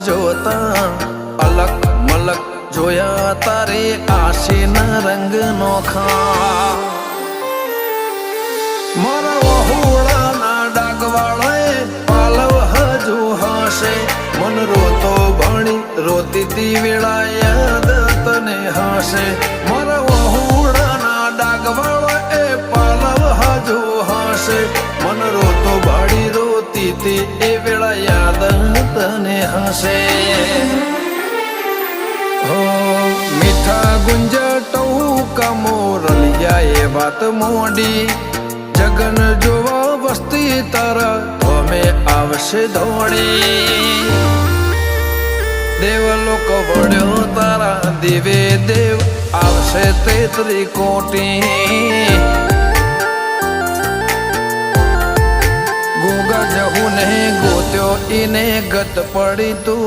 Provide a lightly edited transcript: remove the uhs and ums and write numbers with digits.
જોતા અલક મલક જોયા તારે આશીના રંગ નોખા મારા વહુડાના ડાગવાળાએ પાલવ હજુ હશે મન રોતો ભણી રોતી તી વેળા યાદ તને હશે મારા વહુડાના ડાગવાળાએ પાલવ હજુ હશે મન રોતો ભાડી રોતી તી એ વેળા યાદ તને હશે હો મીઠા ગુંજા ટહુકા મોરલિયા એ વાત મોડી જગન જોવા વસ્તી તારા અમે આવશે દોડી દેવલોક વળ્યો તારા દેવે દેવ આવશે 33 કોટી ગોગા જહુ ને ગોત્યો ઈને ગત પડી તું